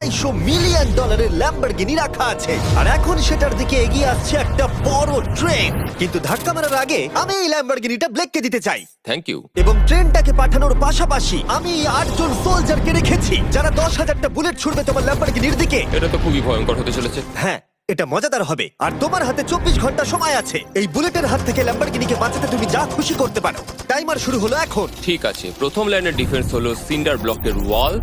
$250 million Lamborghini রাখা আছে আর এখন সেটার দিকে এগিয়ে আসছে একটা বড় ট্রেন। কিন্তু ধাক্কা মারার আগে আমি এই ল্যাম্বরগিনিটা ব্লেককে দিতে চাই। Thank you. এবং ট্রেনটাকে পাঠানোর পাশাপাশি আমি এই 8 জন সোলজারকে রেখেছি যারা 10,000টা বুলেট ছুড়বে তোমার ল্যাম্বরগিনির দিকে। এটা তো খুবই ভয়ঙ্কর হতে চলেছে। হ্যাঁ, এটা মজাদার হবে। আর তোমার হাতে 24 ঘন্টা সময় আছে এই বুলেটের হাত থেকে ল্যাম্বরগিনিকে বাঁচাতে। তুমি যা খুশি করতে পারো। টাইমার শুরু হলো এখন। ঠিক আছে, প্রথম লাইনের ডিফেন্স হলো সিন্ডার ব্লকের ওয়াল,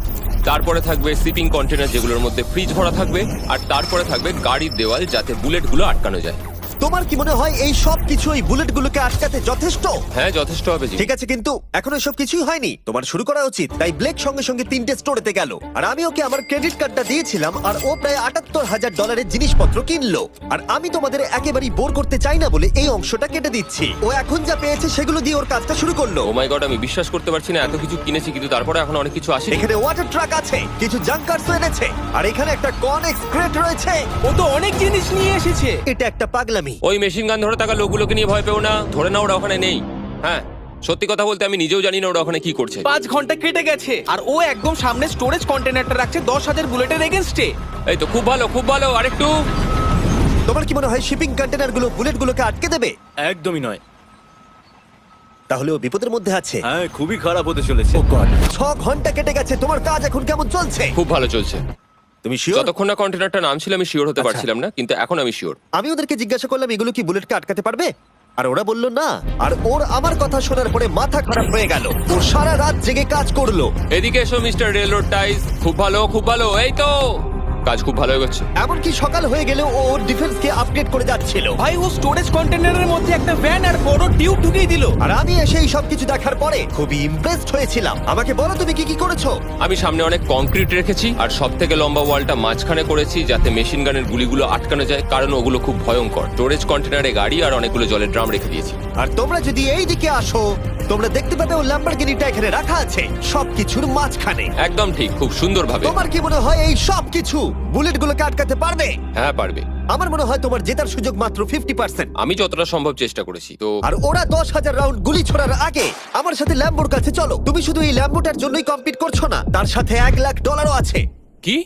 তারপরে থাকবে শিপিং কন্টেনার যেগুলোর মধ্যে ফ্রিজ ভরা থাকবে, আর তারপরে থাকবে গাড়ির দেওয়াল যাতে বুলেটগুলো আটকানো যায়। তোমার কি মনে হয় এই সব কিছু এই বুলেটগুলোকে আটকাতে যথেষ্ট? হ্যাঁ, যথেষ্ট হবে জি। ঠিক আছে, কিন্তু এখনো সব কিছুই হয়নি। তোমার শুরু করা উচিত। তাই ব্লেক সঙ্গে সঙ্গে 3টে স্টোরেতে গেল আর আমি ওকে আমার ক্রেডিট কার্ডটা দিয়েছিলাম আর ও প্রায় $78,000 জিনিসপত্র কিনলো। আর আমি তোমাদের একেবারেই বোর করতে চাই না বলে এই অংশটা কেটে দিচ্ছি। ও এখন যা পেয়েছে সেগুলো দিয়ে ওর কাজটা শুরু করলো। ও মাই গড, আমি বিশ্বাস করতে পারছি না, এত কিছু কিনেছি কিন্তু তারপরে এখন অনেক কিছু আসেনি। এখানে ওয়াটার ট্রাক আছে, কিছু জাঙ্কারস এনেছে আর এখানে একটা কনেক্স ক্রেট রয়েছে। ও তো অনেক জিনিস নিয়ে এসেছে। এটা একটা পাগলামি। ওই মেশিন গান ধরে থাকা লোকগুলোকে নিয়ে ভয় পেও না, ধরে না ওরা ওখানে নেই। হ্যাঁ, সত্যি কথা বলতে আমি নিজেও জানি না ওরা ওখানে কি করছে। 5 ঘন্টা কেটে গেছে আর ও একদম সামনে স্টোরেজ কন্টেনারটা রাখছে 10,000 বুলেটের এগেইনস্টে। এই তো খুব ভালো, খুব ভালো। আরেকটু। তোমার কি মনে হয় শিপিং কন্টেনারগুলো বুলেটগুলোকে আটকে দেবে? একদমই নয়। তাহলে ও বিপদের মধ্যে আছে। হ্যাঁ, খুবই খারাপ হতে চলেছে। ও গড, 6 ঘন্টা কেটে গেছে। তোমার কাজ এখন কেমন চলছে? খুব ভালো চলছে। তুমি শিওর? যতক্ষণ না কন্টেনারটা নাম ছিল আমি শিওর হতে আচ্ছা। পারছিলাম না, কিন্তু এখন আমি শিওর। আমি ওদেরকে জিজ্ঞাসা করলাম এগুলো কি বুলেটকে আটকাতে পারবে, আর ওরা বলল না। আর ওর আমার কথা শোনার পরে মাথা খারাপ হয়ে গেল। ও সারা রাত জেগে কাজ করলো। এদিকে এসো মিস্টার রেলরোড টাইস। খুব ভালো, খুব ভালো। এই তো কাজ খুব ভালো এগোচ্ছে। এমনকি সকাল হয়ে গেলেও ও ওর ডিফেন্সকে আপডেট করে যাচ্ছিল। ভাই ও স্টোরেজ কন্টেনারের মধ্যে একটা ভ্যান আর বড় টিউব ঢুকিয়ে দিল। আর আমি এসে এই সবকিছু দেখার পরে খুবই ইমপ্রেসড হয়েছিলাম। আমাকে বলো তুমি কি কি করেছো? আমি সামনে অনেক কংক্রিট রেখেছি আর সব থেকে লম্বা ওয়ালটা মাঝখানে করেছি যাতে মেশিন গানের গুলিগুলো আটকানো যায়, কারণ ওগুলো খুব ভয়ঙ্কর। স্টোরেজ কন্টেনারে গাড়ি আর অনেকগুলো জলের ড্রাম রেখে দিয়েছি। আর তোমরা যদি এই দিকে আসো তোমরা দেখতে পাবে ও ল্যাম্বরগিনিটা এখানে রাখা আছে সবকিছুর মাঝখানে। একদম ঠিক, খুব সুন্দরভাবে। তোমার কি মনে হয় এই সবকিছু বুলেটগুলোকে আটকাতে পারবে? হ্যাঁ, পারবে। আমার মনে হয় তোমার জেতার সুযোগ মাত্র 50%। আমি যতটা সম্ভব চেষ্টা করেছি। তো আর ওরা 10,000 রাউন্ড গুলি ছোড়ার আগে আমার সাথে ল্যাম্বোর কাছে চলো। তুমি শুধু এই ল্যাম্বোটার জন্যই কম্পিট করছো না, তার সাথে $1,00,000 আছে। কি?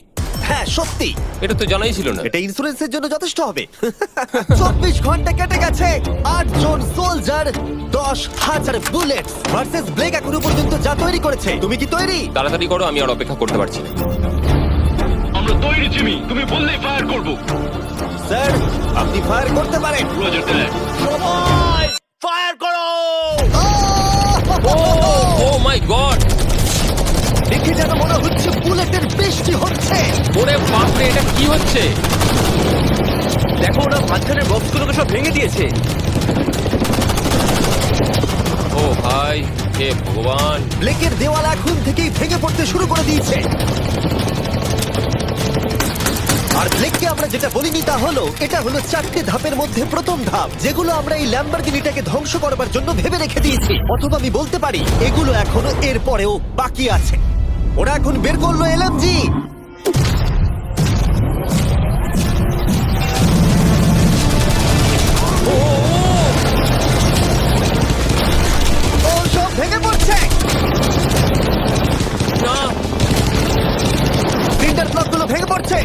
হ্যাঁ সত্যি, এটা তো জানাই ছিল না। এটা ইন্স্যুরেন্সের জন্য যথেষ্ট হবে। 24 ঘন্টা কেটে গেছে, 8 জন সোলজার, 10,000 বুলেট ভার্সেস ব্লেক এখনো পর্যন্ত যা তৈরি করেছে। তুমি কি তৈরি? তাড়াতাড়ি করো, আমি আর অপেক্ষা করতে পারছি না। আমরা তৈরি জিমি, তুমি বললেই ফায়ার করব। স্যার আপনি ফায়ার করতে পারেন। রোজার দ্যাট। সবাই ফায়ার করো! ও মাই গড, দেখে যেন মনে হচ্ছে বুলেটের বৃষ্টি হচ্ছে। ওরে বাপরে, এটা কি হচ্ছে? দেখো, ওরা মাঝখানের বক্সগুলোকে সব ভেঙে দিয়েছে। ও ভাই, হে ভগবান। ব্লেকের দেওয়াল এখন থেকেই ভেঙে পড়তে শুরু করে দিয়েছে। আর ব্লেককে আমরা যেটা বলিনি তা হলো এটা হলো 4টে ধাপের মধ্যে প্রথম ধাপ, যেগুলো আমরা এই ল্যাম্বরগিনিটাকে ধ্বংস করবার জন্য ভেবে রেখে দিয়েছি। অথবা আমি বলতে পারি এগুলো এখনো এর পরেও বাকি আছে। ওরা এখন বের করলো এলএমজি। ও সব ভেঙে পড়ছে। না, সিন্ডার ব্লকগুলো ভেঙে পড়ছে।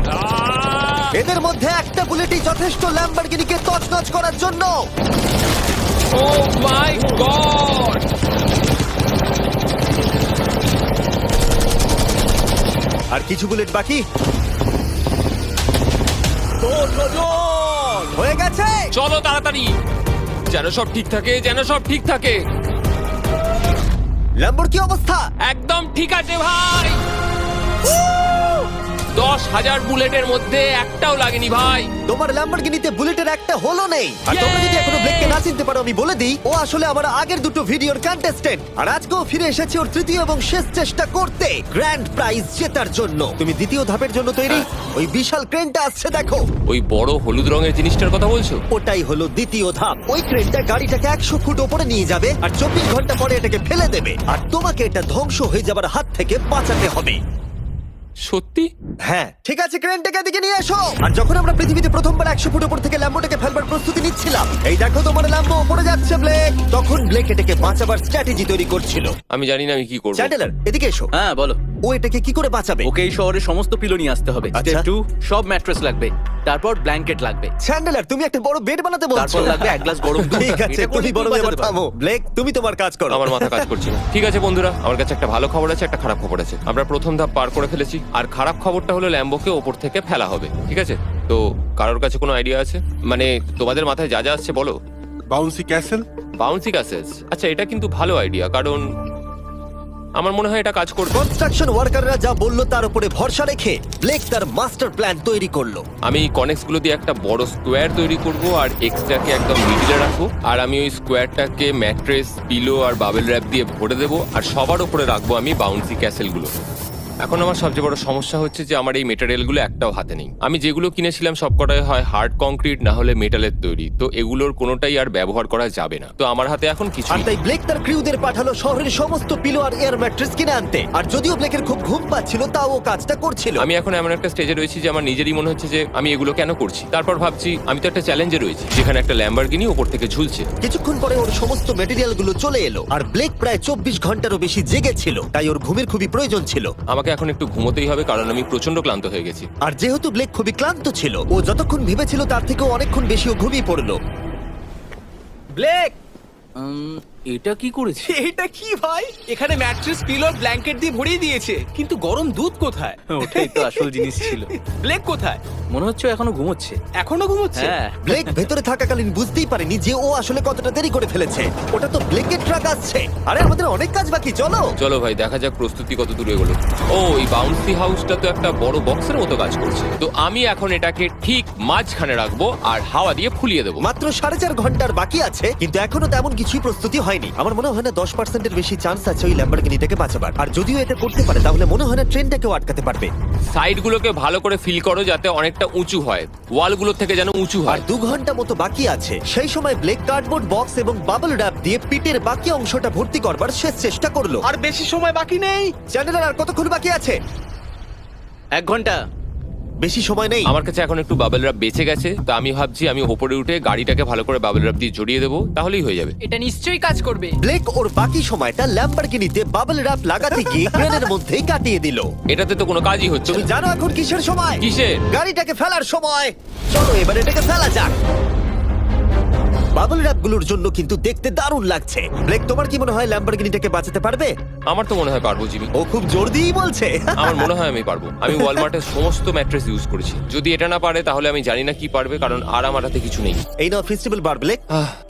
এদের মধ্যে একটা বুলেটই যথেষ্ট ল্যাম্বরগিনিকে তছনছ করার জন্য। ও মাই গড। আর কিছু বুলেট বাকি। হয়ে গেছে। চলো তাড়াতাড়ি, যেন সব ঠিক থাকে, যেন সব ঠিক থাকে। ল্যাম্বোর কি অবস্থা? একদম ঠিক আছে ভাই। 10,000 বুলেটের মধ্যে একটাও লাগেনি ভাই। তোমার ল্যাম্বরগিনিতে বুলেটের একটা হলো নেই। আর তোমরা যদি এখনো ব্লেককে না চিনতে পারো আমি বলে দিই, ও আসলে আমার আগের দুটো ভিডিওর কন্টেস্টেন্ট। আর আজকেও ফিরে এসেছে ওর তৃতীয় এবং শেষ চেষ্টা করতে গ্র্যান্ড প্রাইজ জেতার জন্য। তুমি দ্বিতীয় ধাপের জন্য তৈরি? ওই বিশাল ক্রেনটা আসছে দেখো। ওই বড় হলুদ রঙের জিনিসটার কথা বলছো? ওটাই হলো দ্বিতীয় ধাপ। ওই ক্রেনটা গাড়িটাকে 100 ফুট ওপরে নিয়ে যাবে আর 24 ঘন্টা পরে এটাকে ফেলে দেবে। আর তোমাকে এটা ধ্বংস হয়ে যাবার হাত থেকে বাঁচাতে হবে। সত্যি? হ্যাঁ ঠিক আছে, ক্রেনটাকে এদিকে নিয়ে এসো। আর যখন আমরা পৃথিবীতে প্রথমবার 100 ফুট উপর থেকে ল্যাম্বোটাকে ফেলবার প্রস্তুতি নিচ্ছিলাম, এই দেখো তোমার ল্যাম্বো উপরে যাচ্ছে ব্লেক, তখন ব্লেক এটাকে বাঁচাবার স্ট্র্যাটেজি তৈরি করছিল। আমি জানি না আমি কি করব। চ্যান্ডেলার এদিকে এসো। হ্যাঁ, বলো। ও এটাকে কি করে বাঁচাবে? ওকে এই শহরে সমস্ত পিলো নিয়ে আসতে হবে। আচ্ছা। স্টেপ 2, সব ম্যাট্রেস লাগবে, তারপর ব্ল্যাঙ্কেট লাগবে, চ্যান্ডেলার, তুমি একটা বড় বেড বানাতে বলছো? তারপর লাগবে এক গ্লাস গরম দুধ। ঠিক আছে, এটা করে তুমি বড় তুই এবার বাঁচাতে পারবি। থামো। ব্লেক, তুমি তোমার কাজ করো। আমার মাথা কাজ করছে না। ঠিক আছে বন্ধুরা, আমার কাছে একটা ভালো খবর আছে, একটা খারাপ খবর আছে। আমরা প্রথম ধাপ পার করে ফেলেছি, আর খারাপ খবরটা হলো ল্যাম্বোকে ওপর থেকে ফেলা হবে। ঠিক আছে, তো কারোর কাছে কোনো আইডিয়া আছে? মানে তোমাদের মাথায় যা যা আসছে বলো। Bouncy castle. বাউন্সি ক্যাসেলস, আচ্ছা এটা কিন্তু ভালো আইডিয়া, কারণ আমার মনে হয় এটা কাজ করবে। কনস্ট্রাকশন ওয়ার্কাররা যা বললো তার উপরে ভরসা রেখে ব্লেক তার মাস্টার প্ল্যান তৈরি করলো। আমি কনেক্স গুলো দিয়ে একটা বড় স্কোয়ার তৈরি করব, আর এক্সটাকে একদম মিডিলে রাখবো, আর আমি ওই স্কোয়ারটাকে ম্যাট্রেস, পিলো আর বাবেল র্যাপ দিয়ে ভরে দেবো, আর সবার উপরে রাখবো আমি বাউন্সি ক্যাসেল গুলো। এখন আমার সবচেয়ে বড় সমস্যা হচ্ছে যে আমার এই মেটেরিয়ালগুলো একটাও হাতে নেই। আমি যেগুলো কিনেছিলাম সবকটাই হয় হার্ড কংক্রিট না হলে মেটালের তৈরি, তো এগুলোর কোনোটাই আর ব্যবহার করা যাবে না। তো আমার হাতে এখন কিছু আর তাই ব্লেক তার ক্রিউদের পাঠালো শহরের সমস্ত পিলো আর এয়ার ম্যাট্রেস কিনে আনতে। আর যদিও ব্লেকের খুব ঘুম পাচ্ছিল, তাও ও কাজটা করছিল। আমি এখন এমন একটা স্টেজে রয়েছি যে আমার নিজেরই মনে হচ্ছে যে আমি এগুলো কেন করছি। তারপর ভাবছি আমি তো একটা চ্যালেঞ্জে রয়েছি, যেখানে একটা ল্যাম্বরগিনি উপর থেকে ঝুলছে। কিছুক্ষণ পরে ওর সমস্ত মেটেরিয়াল গুলো চলে এলো, আর ব্লেক প্রায় 24 ঘন্টারও বেশি জেগেছিল, তাই ওর ঘুমের খুবই প্রয়োজন ছিল। আমাকে এখন একটু ঘুমোতেই হবে, কারণ আমি প্রচন্ড ক্লান্ত হয়ে গেছি। আর যেহেতু ব্লেক খুবই ক্লান্ত ছিল, ও যতক্ষণ ভেবেছিল তার থেকেও অনেকক্ষণ বেশি ও ঘুমিয়ে পড়লো। ব্লেক, এটা কি করেছে? এটা কি ভাই? এখানে ম্যাট্রেস, পিলো, ব্ল্যাঙ্কেট দিয়ে ভরিয়ে দিয়েছে, কিন্তু গরম দুধ কোথায়? ওটাই তো আসল জিনিস ছিল। ব্লেক কোথায়? মনে হচ্ছে ও এখনো ঘুমোচ্ছে। এখনো ঘুমোচ্ছে? হ্যাঁ। ব্লেক ভেতরে থাকাকালীন বুঝতেই পারেনি যে ও আসলে কতটা দেরি করে ফেলেছে। ওটা তো ব্লেকের ট্রাক আসছে। আরে আমাদের অনেক কাজ বাকি, চলো। চলো ভাই, দেখা যাক প্রস্তুতি কত দূরে এগোলো। ও, এই বাউন্সি হাউসটা তো একটা বড় বক্সের মতো কাজ করছে। তো আমি এখন এটাকে ঠিক মাঝখানে রাখবো আর হাওয়া দিয়ে ফুলিয়ে দেবো। মাত্র 4.5 ঘন্টার বাকি আছে, কিন্তু এখনো তেমন কিছুই প্রস্তুতি হয়নি। আমার মনে হয় না 10%-এর বেশি চান্স আছে ওই ল্যাম্বরগিনিটাকে বাঁচাবার। আর যদিও এটা করতে পারে, তাহলে মনে হয় না ট্রেনটাকেও আটকাতে পারবে। সাইডগুলোকে ভালো করে ফিল করো যাতে অনেকটা উঁচু হয়, ওয়ালগুলো থেকে যেন উঁচু আর হয়। 2 ঘন্টা মতো বাকি আছে। সেই সময় ব্লেক কার্ডবোর্ড বক্স এবং বাবল র্যাপ দিয়ে পিটের বাকি অংশটা ভর্তি করবার শেষ চেষ্টা করলো। আর বেশি সময় বাকি নেই। চ্যানেলের আর কতক্ষণ বাকি আছে? 1 ঘন্টা। বেশি সময় নেই। আমার কাছে এখন একটু বাবেল রাব বেঁচে গেছে, তো আমি ভাবছি আমি ওপরে উঠে গাড়িটাকে ভালো করে বাবেল রাব দিয়ে জড়িয়ে দেবো, তাহলেই হয়ে যাবে। এটা নিশ্চয়ই কাজ করবে। ব্লেক ওর বাকি সময়টা ল্যাম্বরগিনিতে বাবল র্যাপ লাগাতে গিয়ে ক্রেনের মধ্যেই কাটিয়ে দিল। এটাতে তো কোনো কাজই হচ্ছে তুমি না। জানো এখন কিসের সময়? কিসের? গাড়িটাকে ফেলার সময়। চলো এবার এটাকে ফেলা যাক। বাবল র্যাপ গুলোর জন্য কিন্তু দেখতে দারুণ লাগছে। ব্লেক, তোমার কি মনে হয় ল্যাম্বরগিনিটাকে বাঁচাতে পারবে? আমার তো মনে হয় পারবো জিমি। ও খুব জোর দিয়েই বলছে। আমার মনে হয় আমি পারবো। আমি ওয়ালমার্টের সমস্ত ম্যাট্রেস ইউজ করেছি। যদি এটা না পারে তাহলে আমি জানি না কি পারবে, কারণ আর আমার হাতে কিছু নেই। এই নাও ফেস্টিভ্যাল বার, ব্লেক।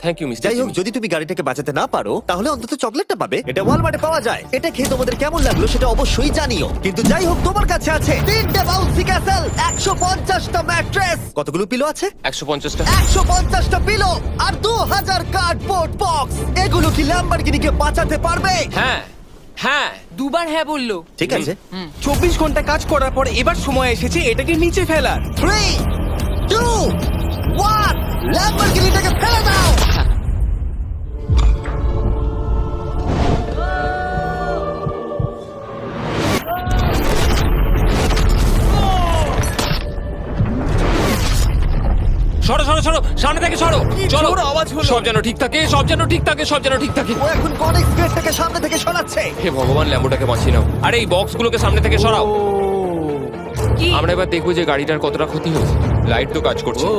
Thank you mister. যাই হোক, যদি তুমি গাড়িটাকে বাঁচাতে না পারো তাহলে অন্তত চকলেটটা পাবে। এটা ওয়ালমার্টে পাওয়া যায়। এটা খেয়ে তোমাদের কেমন লাগলো সেটা অবশ্যই জানিও। কিন্তু যাই হোক, তোমার কাছে আছে 3টে বাউন্সি ক্যাসেল, 150টা ম্যাট্রেস, কতগুলো পিলো আছে? 150টা। 150টা পিলো আর 2000 কার্ডবোর্ড বক্স। এগুলো কি ল্যাম্বরগিনিকে বাঁচাতে পারবে? হ্যাঁ হ্যাঁ। দুবার হ্যাঁ বললো। ঠিক আছে। 24 ঘন্টা কাজ করার পর এবার সময় এসেছে এটাকে নিচে ফেলার। 3, 2, 1, ল্যাম্বরগিনিটাকে ফেলে দাও। সরো সরো সরো, সামনে থেকে সরো। চলো, জোর আওয়াজ হলো। সব যেন ঠিক থাকে, সব যেন ঠিক থাকে, সব যেন ঠিক থাকে। ও এখন কনেক্স গেটটাকে সামনে থেকে সরাচ্ছে। হে ভগবান, ল্যাম্বোটাকে বাঁচিয়ে নাও। আরে এই বক্সগুলোকে সামনে থেকে সরাও। কি? আমরা এবার দেখবো যে গাড়িটার কতটা ক্ষতি হয়েছে। লাইট তো কাজ করছে। ও,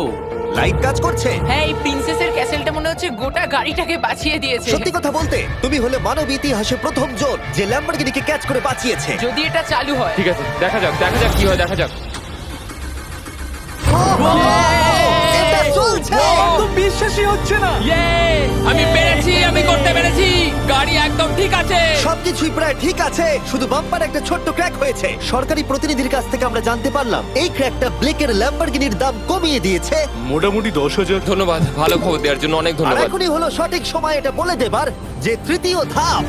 লাইট কাজ করছে। হ্যাঁ, এই প্রিন্সেসের ক্যাসেলটা মনে হচ্ছে গোটা গাড়িটাকে বাঁচিয়ে দিয়েছে। সত্যি কথা বলতে, তুমি হলে মানব ইতিহাসে প্রথম জন যে ল্যাম্বরগিনিকে ক্যাচ করে বাঁচিয়েছে। যদি এটা চালু হয়। ঠিক আছে, দেখা যাক দেখা যাক কি হয়, দেখা যাক। এটা চলছে। একদম বিশ্বাসই হচ্ছে না। আমি পেরেছি, আমি করতে পেরেছি। গাড়ি একদম ঠিক আছে। সবকিছুই প্রায় ঠিক আছে, শুধু বাম্পার একটা ছোট্ট ক্র্যাক হয়েছে। সরকারি প্রতিনিধির কাছ থেকে আমরা জানতে পারলাম এই ক্র্যাকটা ব্লেকের ল্যাম্বরগিনির দাম কমিয়ে দিয়েছে। মোটামুটি 10,000। ধন্যবাদ, ভালো খবর দেওয়ার জন্য অনেক আর ধন্যবাদ। এখনই হলো সঠিক সময় এটা বলে দেবার যে তৃতীয় ধাপ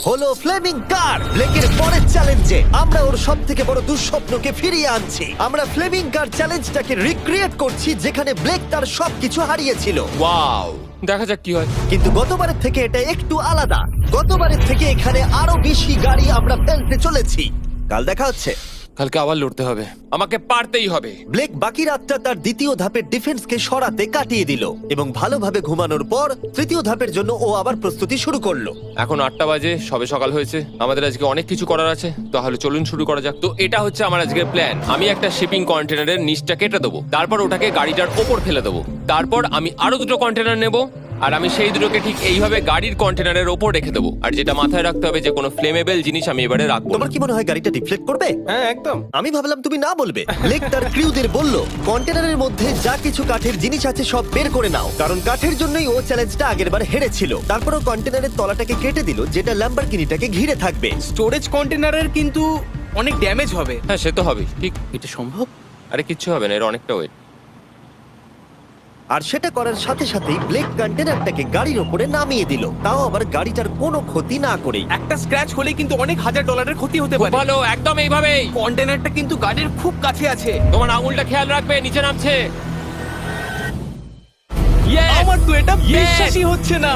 হলো ফ্লেমিং কার। ব্লেকের পরের চ্যালেঞ্জে আমরা ওর সব থেকে বড় দুঃস্বপ্নকে ফিরিয়ে আনছি। আমরা ফ্লেমিং কার চ্যালেঞ্জটাকে রিক্রিয়েট করছি, যেখানে ব্লেক তার সবকিছু হারিয়েছিল। ওয়াও, দেখা যাক কি হয়। কিন্তু গতবারের থেকে এটা একটু আলাদা। গতবারের থেকে এখানে আরো বেশি গাড়ি আমরা ফেলতে চলেছি। কাল দেখা হচ্ছে। কালকে আবার লড়তে হবে, আমাকে পারতেই হবে। ব্লেক বাকি রাতটা তার দ্বিতীয় ধাপের ডিফেন্সকে সরাতে কাটিয়ে দিল এবং ভালোভাবে ঘুমানোর পর তৃতীয় ধাপের জন্য ও আবার প্রস্তুতি শুরু করলো। এখন 8টা বাজে, সবে সকাল হয়েছে, আমাদের আজকে অনেক কিছু করার আছে, তাহলে চলুন শুরু করা যাক। তো এটা হচ্ছে আমার আজকের প্ল্যান। আমি একটা শিপিং কন্টেনারের নিচটা কেটে দেবো, তারপর ওটাকে গাড়িটার ওপর ফেলে দেবো, তারপর আমি আরো 2টো কন্টেনার নেব, আর আমি সেই দুটোকে ঠিক এইভাবে গাড়ির কন্টেনারের ওপর রেখে দেবো। আর যেটা মাথায় রাখতে হবে যে কোনো ফ্লেমেবল জিনিস আমি এবারে রাখবো না। তোমার কি মনে হয় গাড়িটা ডিফ্লেক্ট করবে? হ্যাঁ একদম। আমি ভাবলাম তুমি না বলবে। ব্লেক তার ক্রিউদের বলল কন্টেনারের মধ্যে যা কিছু কাঠের জিনিস আছে সব বের করে নাও, কারণ কাঠের জন্যই ও চ্যালেঞ্জটা আগেরবার হেরেছিল। তারপরও কন্টেনারের তলাটাকে কেটে দিল, যেটা ল্যাম্বরগিনিটাকে ঘিরে থাকবে। স্টোরেজ কন্টেনারের কিন্তু অনেক ড্যামেজ হবে। হ্যাঁ সে তো হবে, ঠিক। এটা সম্ভব? আরে কিচ্ছু হবে না, এর অনেকটা ওয়েট। আর সেটা করার সাথে সাথেই ব্লেক কন্টেনারটাকে গাড়ির ওপরে নামিয়ে দিল, তাও আবার গাড়িটার কোনো ক্ষতি না করেই। একটা স্ক্র্যাচ হলে কিন্তু অনেক $1000 ক্ষতি হতে খুব পারে। ভালো, একদম এইভাবেই। কন্টেনারটা কিন্তু গাড়ির খুব কাছে আছে। তোমার আঙুলটা খেয়াল রাখবে, নিচে নামছে। Yes! আমার তো এটা Yes! বিশ্বাসই হচ্ছে না।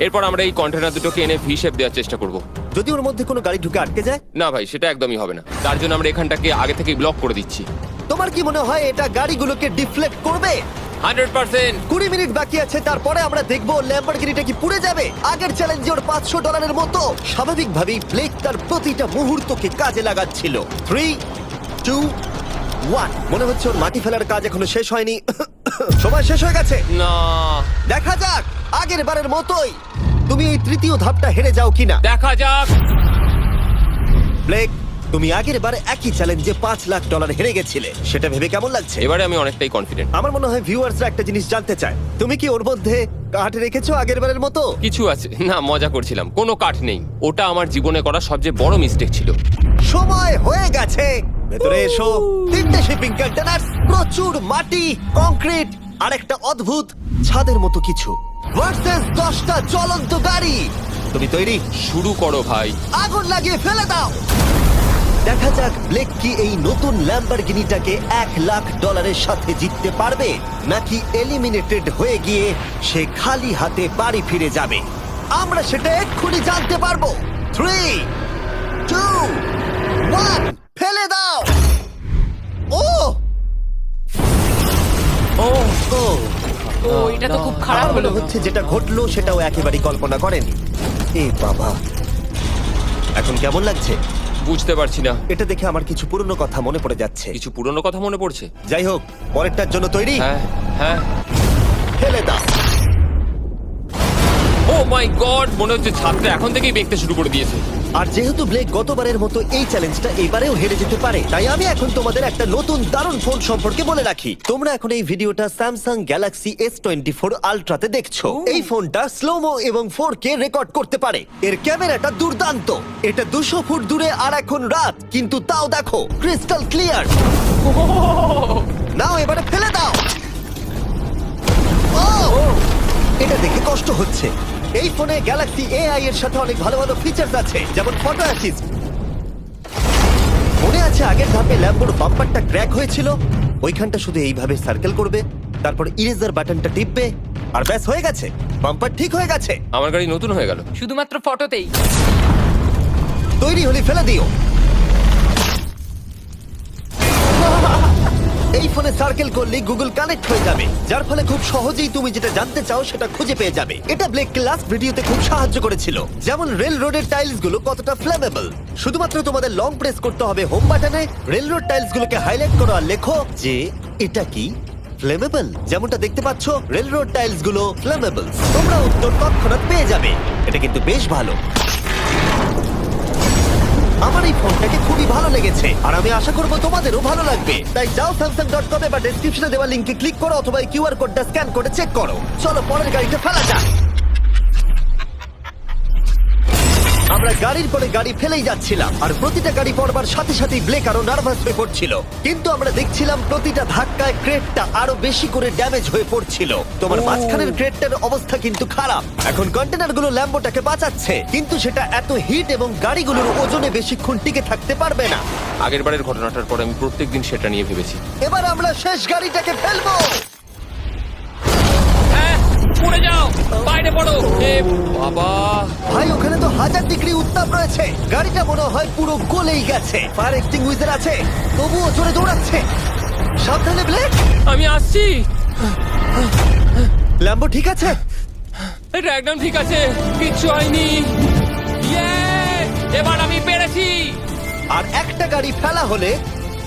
এরপর আমরা এই কন্টেনার দুটোকে এনে ভি শেপ দেওয়ার চেষ্টা করব। যদি ওর মধ্যে কোনো গাড়ি ঢুকে আটকে যায়? না ভাই, সেটা একদমই হবে না। তার জন্য আমরা এখানটাকে আগে থেকেই ব্লক করে দিচ্ছি। তোমার কি মনে হয় এটা গাড়িগুলোকে ডিফ্লেক্ট করবে? 100%। 20 মিনিট বাকি আছে, তারপরে আমরা দেখবো ল্যাম্বরগিনিটা কি পুড়ে যাবে। আগের চ্যালেঞ্জে ওর $500 মতো। স্বাভাবিকভাবেই ব্লেক তার প্রতিটা মুহূর্তকে কাজে লাগাচ্ছিল। 3, 2, 1। মনে হচ্ছে ওর মাটি ফেলার কাজ এখনো শেষ হয়নি। সময় শেষ হয়ে গেছে। না, দেখা যাক আগের বারের মতোই তুমি এই তৃতীয় ধাপটা হেরে যাও কিনা। দেখা যাক। ব্লেক, তুমি আগের বার একই চ্যালেঞ্জে $5 লাখ হেরে গেছিলে, সেটা ভেবে কেমন লাগছে? এবারে আমি অনেকটাই কনফিডেন্ট। আমার মনে হয় ভিউয়ার্সরা একটা জিনিস জানতে চায়, তুমি কি ওর মধ্যে কাঠ রেখেছো আগের বারের মতো? কিছু আছে না, মজা করছিলাম। কোনো কাঠ নেই। ওটা আমার জীবনে করা সবচেয়ে বড় মিস্টেক ছিল। সময় হয়ে গেছে, ভেতরে এসো। 3টে শিপিং কন্টেনার, প্রচুর মাটি, কংক্রিট আর একটা অদ্ভুত ছাদের মতো কিছু ভার্সেস 10টা জ্বলন্ত গাড়ি। তুমি তৈরি? শুরু করো ভাই। আগুন লাগিয়ে ফেলে দাও। দেখা যাক ব্লেক কি এই নতুন ল্যাম্বরগিনিটাকে $1 লাখ সাথে জিততে পারবে, নাকি এলিমিনেটেড হয়ে গিয়ে সে খালি হাতে বাড়ি ফিরে যাবে। আমরা সেটা এক্ষুনি জানতে পারবো। 3, 2, 1, ফেলে দাও। ও ও ও ও এটা তো খুব খারাপ আমার মনে হলো। হচ্ছে যেটা ঘটলো সেটাও একেবারেই কল্পনা করেনি। এ বাবা, এখন কেমন লাগছে? বুঝতে পারছি না। এটা দেখে আমার কিছু পুরনো কথা মনে পড়ে যাচ্ছে। কিছু পুরনো কথা মনে পড়ছে। যাই হোক, পরেরটার জন্য তৈরি? হ্যাঁ হ্যাঁ। ফেলে দাও। ও মাই গড, মনে হচ্ছে ছাদটা এখন থেকেই দেখতে শুরু করে দিয়েছে। আর যেহেতু ব্লেক গতবারের মতো এই চ্যালেঞ্জটা এবারেও হেরে যেতে পারে, তাই আমি এখন তোমাদের একটা নতুন দারুণ ফোন সম্পর্কে বলে রাখি। তোমরা এখন এই ভিডিওটা স্যামসাং গ্যালাক্সি S24 আলট্রাতে দেখছো। এই ফোনটা স্লোমো এবং 4K রেকর্ড করতে পারে। এর ক্যামেরাটা দুর্দান্ত। এটা 200 ফুট দূরে আর এখন রাত, কিন্তু তাও দেখো ক্রিস্টাল ক্লিয়ার। নাও এবারে ফেলে দাও। ও, এটা দেখে কষ্ট হচ্ছে। এই ফোনে গ্যালাক্সি AI এর সাথে অনেক ভালো ভালো ফিচার্স আছে, যেমন ফটো অ্যাসিস্ট। মনে আছে আগের ধাপে ল্যাম্বোর বাম্পারটা ক্র্যাক হয়েছিল? ওইখানটা শুধু এইভাবে সার্কেল করবে, তারপর ইরেজার বাটনটা টিপবে, আর ব্যাস হয়ে গেছে, বাম্পার ঠিক হয়ে গেছে। আমার গাড়ি নতুন হয়ে গেল। শুধুমাত্র ফটোতেই। তৈরি হলে ফেলে দিও। এই ফোনে সার্কেল করলে গুগল কানেক্ট হয়ে যাবে, যার ফলে খুব সহজেই তুমি যেটা জানতে চাও সেটা খুঁজে পেয়ে যাবে। এটা ব্লেককে লাস্ট ভিডিওতে খুব সাহায্য করেছিল, যেমন রেল রোডের টাইলস গুলো কতটা ফ্লেমেবল। শুধুমাত্র তোমাদের লং প্রেস করতে হবে হোম বাটনে, রেল রোড টাইলস গুলোকে হাইলাইট করো আর লেখো যে এটা কি ফ্লেমেবল। যেমনটা দেখতে পাচ্ছ, রেল রোড টাইলস গুলো ফ্লেমেবল। তোমরা উত্তর তৎক্ষণাৎ পেয়ে যাবে। এটা কিন্তু বেশ ভালো। আমার এই ফোনটাকে খুবই ভালো লেগেছে, আর আমি আশা করবো তোমাদেরও ভালো লাগবে। তাই যাও samsung.com বা ডেসক্রিপশনে দেওয়া লিংকে ক্লিক করো, অথবা কিউআর কোডটা স্ক্যান করে চেক করো। চলো পরের গাড়িটা ফেলা যাক। আমরা গাড়ির পরে গাড়ি ফেলেই যাচ্ছিলাম, আর প্রতিটা গাড়ি পড়বার সাথে সাথেই ব্লেক আরো নার্ভাস হয়ে পড়ছিল। কিন্তু আমরা দেখছিলাম প্রতিটা ধাক্কায় ক্রেটটা আরো বেশি করে ড্যামেজ হয়ে পড়ছিল। তোমার মাঝখানের ক্রেটটার অবস্থা কিন্তু খারাপ। এখন কন্টেনারগুলো ল্যাম্বোটাকে বাঁচাচ্ছে, কিন্তু সেটা এত হিট এবং গাড়িগুলোর ওজনে বেশিক্ষণ টিকে থাকতে পারবে না। আগের বারের ঘটনাটার পর আমি প্রত্যেকদিন সেটা নিয়ে ভেবেছি। এবার আমরা শেষ গাড়িটাকে ফেলবো। পড়ে যাও, বাইরে পড়ো। এ বাবা, ভাই ওখানে তো 1000 ডিগ্রি উত্তাপ রয়েছে, গাড়িটা মনে হয় পুরো গলেই গেছে। ফায়ার এক্সটিংগুইশার আছে, তবুও জোরে দৌড়াচ্ছে। সাবধানে ব্লেক। আমি আসছি। ল্যাম্বো ঠিক আছে? এটা একদম ঠিক আছে, কিচ্ছু হয়নি। ইয়ে, এবার আমি পেরেছি। আর একটা গাড়ি ফেলা হলে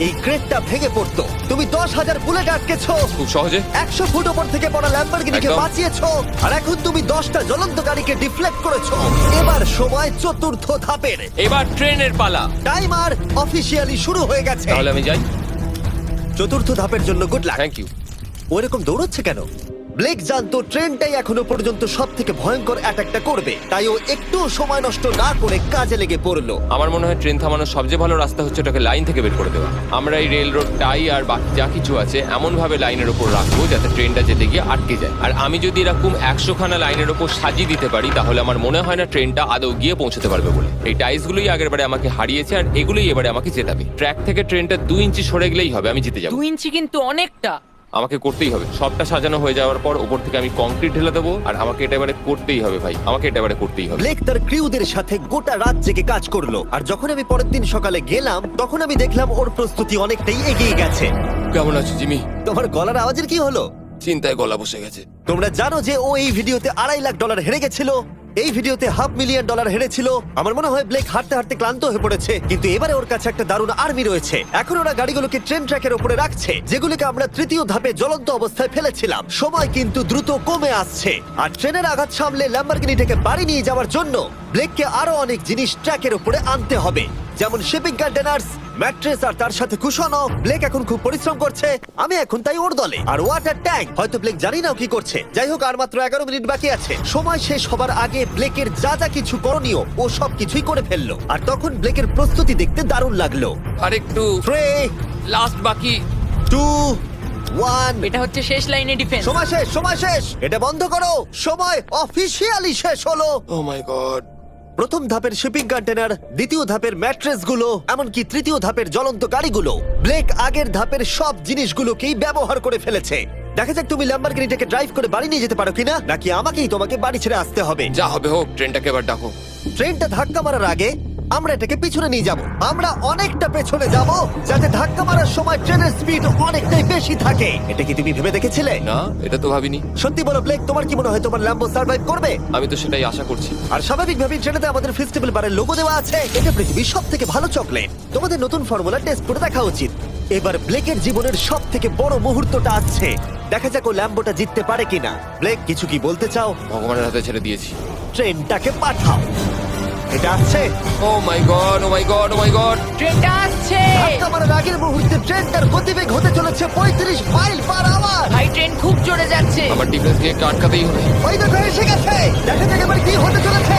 এই ক্রেটটা ভেঙে পড়তো। তুমি 10,000 বুলেট আটকেছো, খুব সহজে। 100 ফুট ওপর থেকে পড়া ল্যাম্বরগিনিকে একদম। বাঁচিয়েছো, আর এখন তুমি 10টা জ্বলন্ত গাড়িকে ডিফ্লেক্ট করেছো। এবার সময় চতুর্থ ধাপের। এবার ট্রেনের পালা। টাইমার অফিসিয়ালি শুরু হয়ে গেছে। তাহলে আমি যাই। চতুর্থ ধাপের জন্য গুড লাক। Thank you. ওরকম দৌড়চ্ছে কেন? ব্লেক জানতো ট্রেনটাই এখনো পর্যন্ত সব থেকে ভয়ঙ্কর অ্যাটাকটা করবে, তাই ও একটু সময় নষ্ট না করে কাজে লেগে পড়লো। আমার মনে হয় ট্রেন থামানোর সবচেয়ে ভালো রাস্তা হচ্ছে ওটাকে লাইন থেকে বের করে দেওয়া। আমরা এই রেল রোড টাই আর বাকি যা কিছু আছে এমন ভাবে লাইনের ওপর রাখবো যাতে ট্রেনটা যেতে গিয়ে আটকে যায়। আর আমি যদি এরকম 100 খানা লাইনের ওপর সাজিয়ে দিতে পারি তাহলে আমার মনে হয় না ট্রেনটা আদৌ গিয়ে পৌঁছতে পারবে বলে। এই টাইলসগুলোই আগের বারে আমাকে হারিয়েছে আর এগুলোই এবারে আমাকে জেতাবে। ট্র্যাক থেকে ট্রেনটা 2 ইঞ্চি সরে গেলেই হবে, আমি জিতে যাবো। 2 ইঞ্চি কিন্তু অনেকটা। আমাকে করতেই হবে। সবটা সাজানো হয়ে যাওয়ার পর ওপর থেকে আমি কংক্রিট ঢেলে দেবো আর আমাকে এটা এবারে করতেই হবে ভাই, আমাকে এটা এবারে করতেই হবে। ব্লেক তার ক্রিউদের সাথে গোটা রাত জেগে কাজ করলো, আর যখন আমি পরের দিন সকালে গেলাম তখন আমি দেখলাম ওর প্রস্তুতি অনেকটাই এগিয়ে গেছে। কেমন আছো জিমি? তোমার গলার আওয়াজের কি হলো? চিন্তায় গলা বসে গেছে। তোমরা জানো যে ও এই ভিডিওতে $2.5 লাখ হেরে গেছিল, এই ভিডিওতে $500,000 হেরেছিল। আমার মনে হয় ব্লেক হাঁটতে হাঁটতে ক্লান্ত হয়ে পড়েছে, কিন্তু এবারে ওর কাছে একটা দারুণ আর্মি রয়েছে। এখন ওরা গাড়িগুলোকে ট্রেন ট্র্যাকের উপরে রাখছে, যেগুলোকে আমরা তৃতীয় ধাপে জ্বলন্ত অবস্থায় ফেলেছিলাম। সময় কিন্তু দ্রুত কমে আসছে, আর ট্রেনের আঘাত সামলে ল্যাম্বরগিনিটাকে বাড়ি নিয়ে যাওয়ার জন্য ব্লেককে আরো অনেক জিনিস ট্র্যাকের উপরে আনতে হবে, যেমন শিপিং কন্টেনার্স, ম্যাট্রেস আর তার সাথে কুশনও। ব্লেক এখন খুব পরিশ্রম করছে, আমি এখন তাই ওর দলে। আর ওয়াটার ট্যাঙ্ক, হয়তো ব্লেক জানি না ও কি করছে। যাই হোক, আর মাত্র 11 মিনিট বাকি আছে। সময় শেষ হবার আগে ব্লেকের যা যা কিছু করণীয় ও সব কিছুই করে ফেললো, আর তখন ব্লেকের প্রস্তুতি দেখতে দারুণ লাগলো। আর একটু 3, লাস্ট বাকি। 2, 1। এটা হচ্ছে শেষ লাইনে ডিফেন্স। সময় শেষ, সময় শেষ, এটা বন্ধ করো। সময় অফিসিয়ালি শেষ হলো। ও মাই গড। প্রথম ধাপের শিপিং কন্টেনার, দ্বিতীয় ধাপের ম্যাট্রেস গুলো, এমনকি তৃতীয় ধাপের জ্বলন্ত গাড়িগুলো, ব্লেক আগের ধাপের সব জিনিসগুলোকেই ব্যবহার করে ফেলেছে। দেখা যাক তুমি ল্যাম্বরগিনিটাকে ড্রাইভ করে বাড়ি নিয়ে যেতে পারো কিনা, নাকি আমাকেই তোমাকে বাড়ি ছেড়ে আসতে হবে। যা হবে হোক, ট্রেনটাকে এবার ডাকো। ট্রেনটা ধাক্কা মারার আগে আমরা এটাকে পিছনে নিয়ে যাব। আমরা অনেকটা পেছনে যাব, যাতে ধাক্কা মারার সময় ট্রেনের স্পিড অনেকটাই বেশি থাকে। এটা কি তুমি ভেবে দেখেছিলে? না, এটা তো ভাবিনি। সত্যি বলো ব্লেক, তোমার কি মনে হয় তোমার ল্যাম্বো সার্ভাইভ করবে? আমি তো সেটাই আশা করছি। আর স্বাভাবিকভাবেই ট্রেনেতে আমাদের ফেস্টিভ্যাল বারের লোগো দেওয়া আছে। এটা পৃথিবীর সব থেকে ভালো চকলেট। তোমাদের নতুন ফর্মুলা টেস্ট করে দেখা উচিত। এবার ব্লেকের জীবনের সব থেকে বড় মুহূর্তটা আসছে। দেখা যাক ও ল্যাম্বোটা জিততে পারে কিনা। ব্লেক, কিছু কি বলতে চাও? ভগবানের হাতে ছেড়ে দিয়েছি। ট্রেনটাকে পাঠাও। এটা আসছে। ও মাই গড, ও মাই গড, ও মাই গড। ট্রেনটা আসছে। ধাক্কা মারার আগের মুহূর্তে ট্রেনটার গতিবেগ হতে চলেছে 35 মাইল পার আওয়ার। ভাই ট্রেন খুব জোরে যাচ্ছে। আমার ডিফেন্সকে একটু আটকাতেই হবে। ওই দেখো এসে গেছে। দেখা যাক এবার কি হতে চলেছে।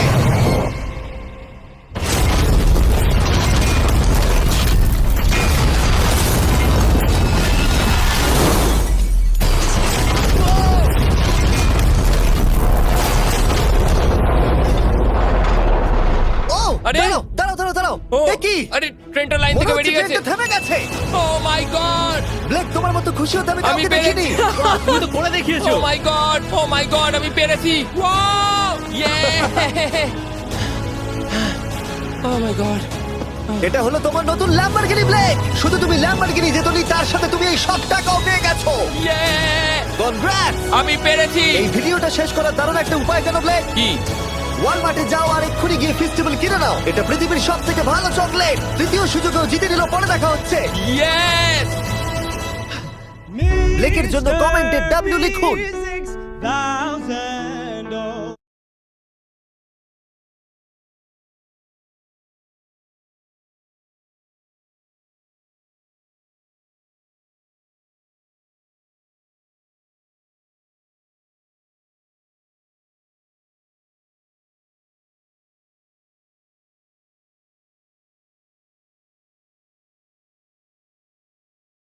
ও, আরে! দাঁড়াও, দাঁড়াও, দাঁড়াও, দাঁড়াও। ও, এ কি? আরে ট্রেনটা লাইন মনে থেকে হচ্ছে বেরিয়ে গেছে। ট্রেনটা থেমে গেছে। ও মাই গড। ব্লেক, তোমার মতো খুশি হতে আমি আমি কাউকে দেখিনি। পেরেছি। তুমি তো করে দেখিয়েছো। ও মাই গড, ও মাই গড, আমি পেরেছি। ওয়াও! ইয়ে! ও মাই গড। এটা হলো তোমার নতুন ল্যাম্বরগিনি ব্লেক। শুধু তুমি ল্যাম্বরগিনি জেতনি, তার সাথে তুমি এই সব টাকাও পেয়ে গেছো। ইয়ে! কনগ্রাটস! আমি পেরেছি। এই ভিডিওটা শেষ করার দারুণ একটা উপায় কেন ব্লেক? কি? ওয়ালমার্টে যাও আর এক্ষুনি গিয়ে ফেস্টিভ্যাল কিনে নাও। এটা পৃথিবীর সব থেকে ভালো চকলেট। তৃতীয় সুযোগেও জিতে নিল। পরে দেখা হচ্ছে। ইয়েস! ব্লেকের জন্য কমেন্টে W লিখুন।